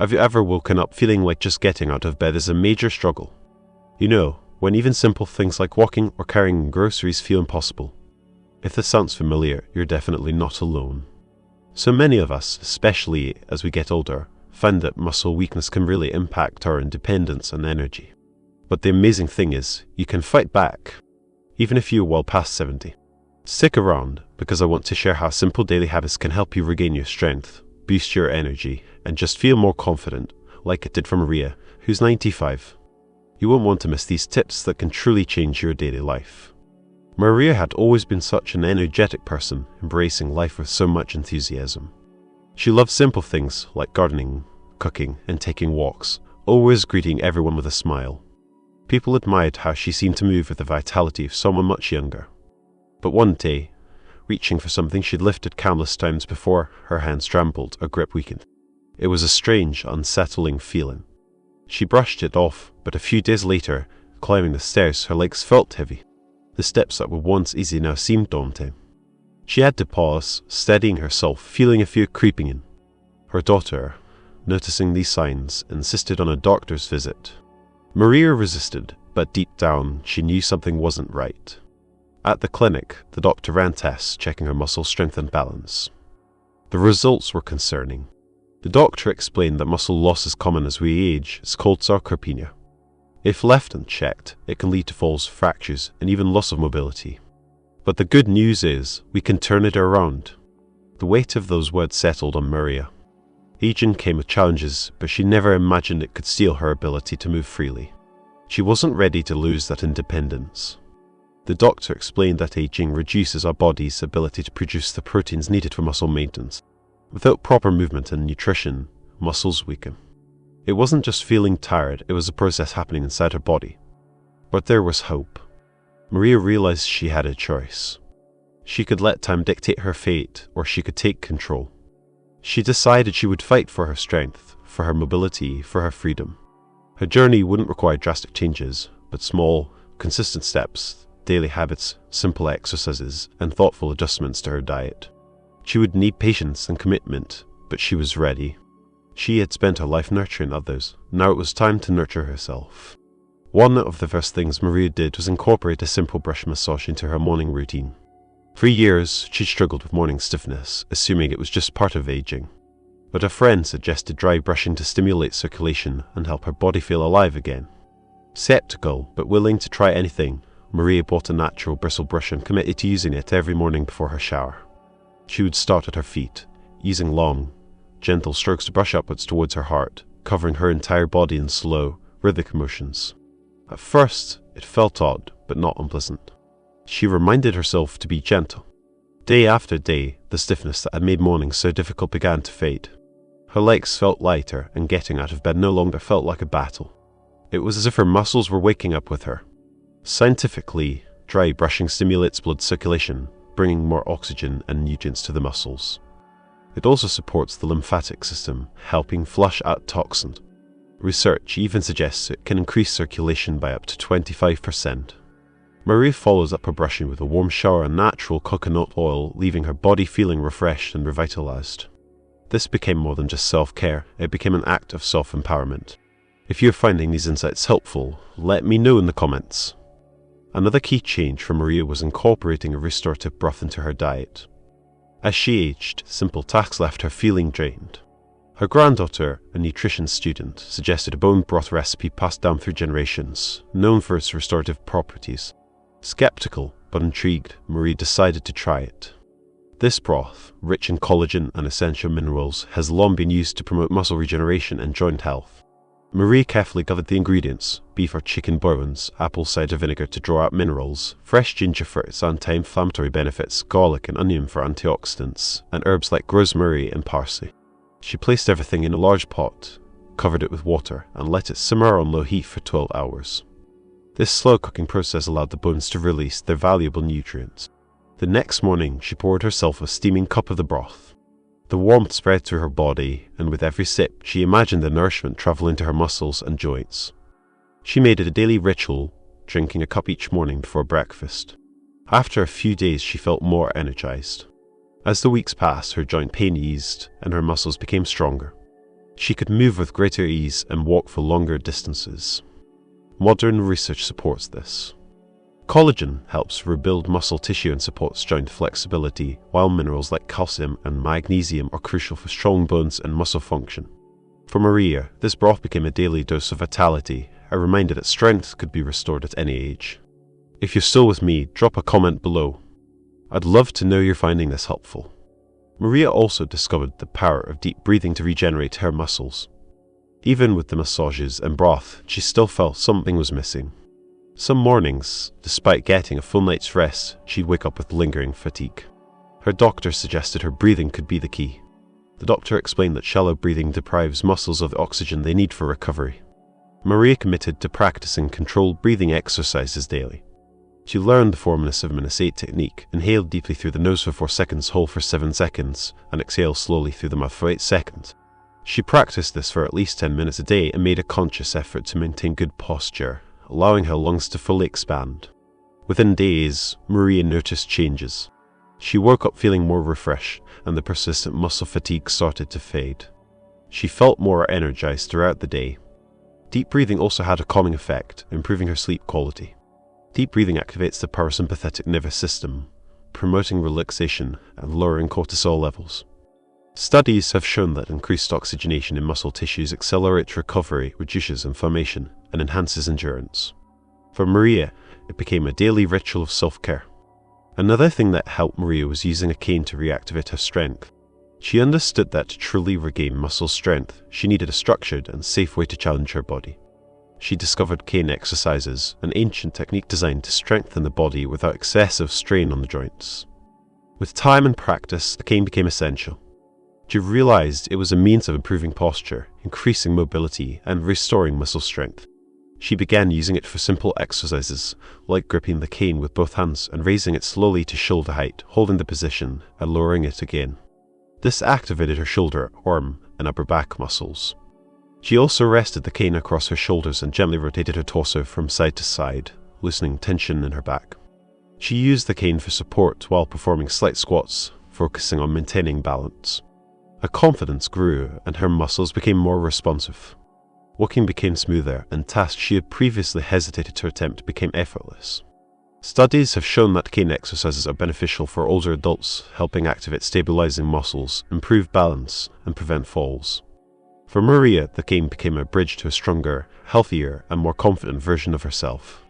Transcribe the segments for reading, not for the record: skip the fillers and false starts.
Have you ever woken up feeling like just getting out of bed is a major struggle? You know, when even simple things like walking or carrying groceries feel impossible. If this sounds familiar, you're definitely not alone. So many of us, especially as we get older, find that muscle weakness can really impact our independence and energy. But the amazing thing is, you can fight back, even if you're well past 70. Stick around, because I want to share how simple daily habits can help you regain your strength, boost your energy, and just feel more confident, like it did for Maria, who's 95. You won't want to miss these tips that can truly change your daily life. Maria had always been such an energetic person, embracing life with so much enthusiasm. She loved simple things like gardening, cooking, and taking walks, always greeting everyone with a smile. People admired how she seemed to move with the vitality of someone much younger. But one day, reaching for something she'd lifted countless times before, her hands trembled, her grip weakened. It was a strange, unsettling feeling. She brushed it off, but a few days later, climbing the stairs, her legs felt heavy. The steps that were once easy now seemed daunting. She had to pause, steadying herself, feeling a fear creeping in. Her daughter, noticing these signs, insisted on a doctor's visit. Maria resisted, but deep down, she knew something wasn't right. At the clinic, the doctor ran tests, checking her muscle strength and balance. The results were concerning. The doctor explained that muscle loss is common as we age. It's called sarcopenia. If left unchecked, it can lead to falls, fractures, and even loss of mobility. But the good news is, we can turn it around. The weight of those words settled on Maria. Aging came with challenges, but she never imagined it could steal her ability to move freely. She wasn't ready to lose that independence. The doctor explained that aging reduces our body's ability to produce the proteins needed for muscle maintenance. Without proper movement and nutrition, muscles weaken. It wasn't just feeling tired, it was a process happening inside her body. But there was hope. Maria realized she had a choice. She could let time dictate her fate, or she could take control. She decided she would fight for her strength, for her mobility, for her freedom. Her journey wouldn't require drastic changes, but small, consistent steps, daily habits, simple exercises, and thoughtful adjustments to her diet. She would need patience and commitment, but she was ready. She had spent her life nurturing others. Now it was time to nurture herself. One of the first things Maria did was incorporate a simple brush massage into her morning routine. For years, she struggled with morning stiffness, assuming it was just part of aging. But a friend suggested dry brushing to stimulate circulation and help her body feel alive again. Skeptical, but willing to try anything, Maria bought a natural bristle brush and committed to using it every morning before her shower. She would start at her feet, using long, gentle strokes to brush upwards towards her heart, covering her entire body in slow, rhythmic motions. At first, it felt odd, but not unpleasant. She reminded herself to be gentle. Day after day, the stiffness that had made mornings so difficult began to fade. Her legs felt lighter, and getting out of bed no longer felt like a battle. It was as if her muscles were waking up with her. Scientifically, dry brushing stimulates blood circulation, bringing more oxygen and nutrients to the muscles. It also supports the lymphatic system, helping flush out toxins. Research even suggests it can increase circulation by up to 25%. Maria follows up her brushing with a warm shower and natural coconut oil, leaving her body feeling refreshed and revitalized. This became more than just self-care, it became an act of self-empowerment. If you're finding these insights helpful, let me know in the comments. Another key change for Maria was incorporating a restorative broth into her diet. As she aged, simple tasks left her feeling drained. Her granddaughter, a nutrition student, suggested a bone broth recipe passed down through generations, known for its restorative properties. Skeptical, but intrigued, Maria decided to try it. This broth, rich in collagen and essential minerals, has long been used to promote muscle regeneration and joint health. Maria carefully gathered the ingredients: beef or chicken bones, apple cider vinegar to draw out minerals, fresh ginger for its anti-inflammatory benefits, garlic and onion for antioxidants, and herbs like rosemary and parsley. She placed everything in a large pot, covered it with water, and let it simmer on low heat for 12 hours. This slow cooking process allowed the bones to release their valuable nutrients. The next morning, she poured herself a steaming cup of the broth. The warmth spread through her body, and with every sip, she imagined the nourishment travel into her muscles and joints. She made it a daily ritual, drinking a cup each morning before breakfast. After a few days, she felt more energized. As the weeks passed, her joint pain eased, and her muscles became stronger. She could move with greater ease and walk for longer distances. Modern research supports this. Collagen helps rebuild muscle tissue and supports joint flexibility, while minerals like calcium and magnesium are crucial for strong bones and muscle function. For Maria, this broth became a daily dose of vitality, a reminder that strength could be restored at any age. If you're still with me, drop a comment below. I'd love to know you're finding this helpful. Maria also discovered the power of deep breathing to regenerate her muscles. Even with the massages and broth, she still felt something was missing. Some mornings, despite getting a full night's rest, she'd wake up with lingering fatigue. Her doctor suggested her breathing could be the key. The doctor explained that shallow breathing deprives muscles of the oxygen they need for recovery. Maria committed to practicing controlled breathing exercises daily. She learned the 4-7-8 technique: inhale deeply through the nose for 4 seconds, hold for 7 seconds, and exhale slowly through the mouth for 8 seconds. She practiced this for at least 10 minutes a day and made a conscious effort to maintain good posture, allowing her lungs to fully expand. Within days, Maria noticed changes. She woke up feeling more refreshed, and the persistent muscle fatigue started to fade. She felt more energized throughout the day. Deep breathing also had a calming effect, improving her sleep quality. Deep breathing activates the parasympathetic nervous system, promoting relaxation and lowering cortisol levels. Studies have shown that increased oxygenation in muscle tissues accelerates recovery, reduces inflammation, and enhances endurance. For Maria, it became a daily ritual of self-care. Another thing that helped Maria was using a cane to reactivate her strength. She understood that to truly regain muscle strength, she needed a structured and safe way to challenge her body. She discovered cane exercises, an ancient technique designed to strengthen the body without excessive strain on the joints. With time and practice, the cane became essential. She realized it was a means of improving posture, increasing mobility, and restoring muscle strength. She began using it for simple exercises, like gripping the cane with both hands and raising it slowly to shoulder height, holding the position, and lowering it again. This activated her shoulder, arm, and upper back muscles. She also rested the cane across her shoulders and gently rotated her torso from side to side, loosening tension in her back. She used the cane for support while performing slight squats, focusing on maintaining balance. Her confidence grew and her muscles became more responsive. Walking became smoother, and tasks she had previously hesitated to attempt became effortless. Studies have shown that cane exercises are beneficial for older adults, helping activate stabilizing muscles, improve balance, and prevent falls. For Maria, the cane became a bridge to a stronger, healthier, and more confident version of herself.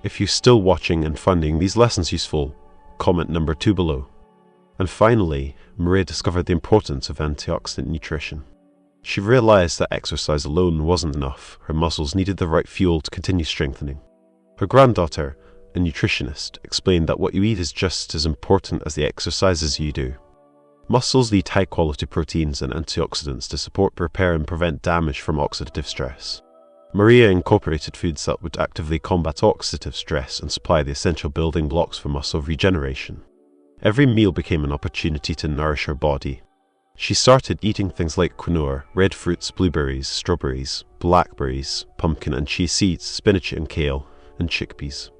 If you're still watching and finding these lessons useful, comment number 2 below. And finally, Maria discovered the importance of antioxidant nutrition. She realized that exercise alone wasn't enough. Her muscles needed the right fuel to continue strengthening. Her granddaughter, a nutritionist, explained that what you eat is just as important as the exercises you do. Muscles need high-quality proteins and antioxidants to support, repair, and prevent damage from oxidative stress. Maria incorporated foods that would actively combat oxidative stress and supply the essential building blocks for muscle regeneration. Every meal became an opportunity to nourish her body. She started eating things like quinoa, red fruits, blueberries, strawberries, blackberries, pumpkin and chia seeds, spinach and kale, and chickpeas.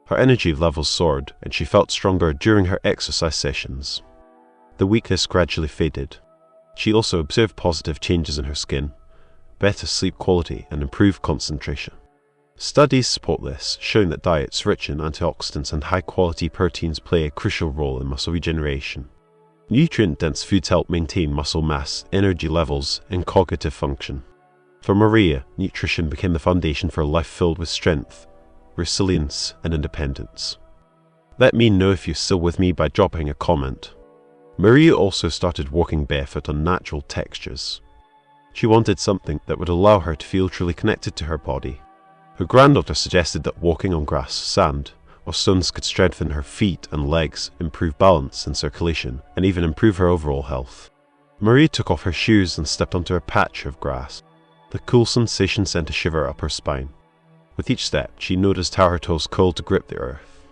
Her energy levels soared, and she felt stronger during her exercise sessions. The weakness gradually faded. She also observed positive changes in her skin, better sleep quality, and improved concentration. Studies support this, showing that diets rich in antioxidants and high-quality proteins play a crucial role in muscle regeneration. Nutrient-dense foods help maintain muscle mass, energy levels, and cognitive function. For Maria, nutrition became the foundation for a life filled with strength, resilience, and independence. Let me know if you're still with me by dropping a comment. Maria also started walking barefoot on natural textures. She wanted something that would allow her to feel truly connected to her body. Her granddaughter suggested that walking on grass, sand, or stones could strengthen her feet and legs, improve balance and circulation, and even improve her overall health. Maria took off her shoes and stepped onto a patch of grass. The cool sensation sent a shiver up her spine. With each step, she noticed how her toes curled to grip the earth.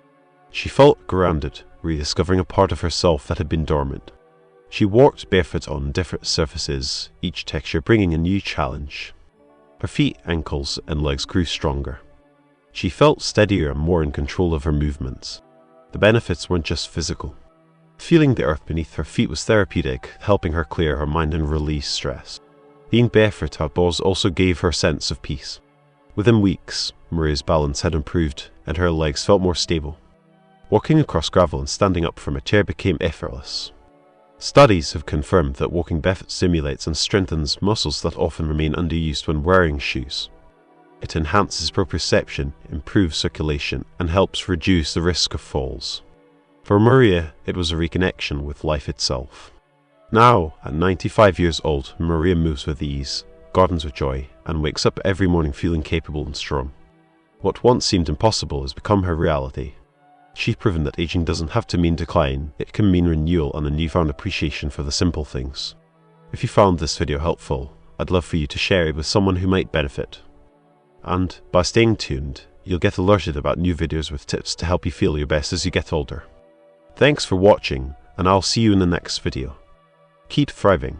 She felt grounded, rediscovering a part of herself that had been dormant. She walked barefoot on different surfaces, each texture bringing a new challenge. Her feet, ankles, and legs grew stronger. She felt steadier and more in control of her movements. The benefits weren't just physical. Feeling the earth beneath her feet was therapeutic, helping her clear her mind and release stress. Being barefoot outdoors also gave her a sense of peace. Within weeks, Maria's balance had improved and her legs felt more stable. Walking across gravel and standing up from a chair became effortless. Studies have confirmed that walking barefoot stimulates and strengthens muscles that often remain underused when wearing shoes. It enhances proprioception, improves circulation, and helps reduce the risk of falls. For Maria, it was a reconnection with life itself. Now, at 95 years old, Maria moves with ease, gardens with joy, and wakes up every morning feeling capable and strong. What once seemed impossible has become her reality. She's proven that aging doesn't have to mean decline, it can mean renewal and a newfound appreciation for the simple things. If you found this video helpful, I'd love for you to share it with someone who might benefit. And by staying tuned, you'll get alerted about new videos with tips to help you feel your best as you get older. Thanks for watching, and I'll see you in the next video. Keep thriving.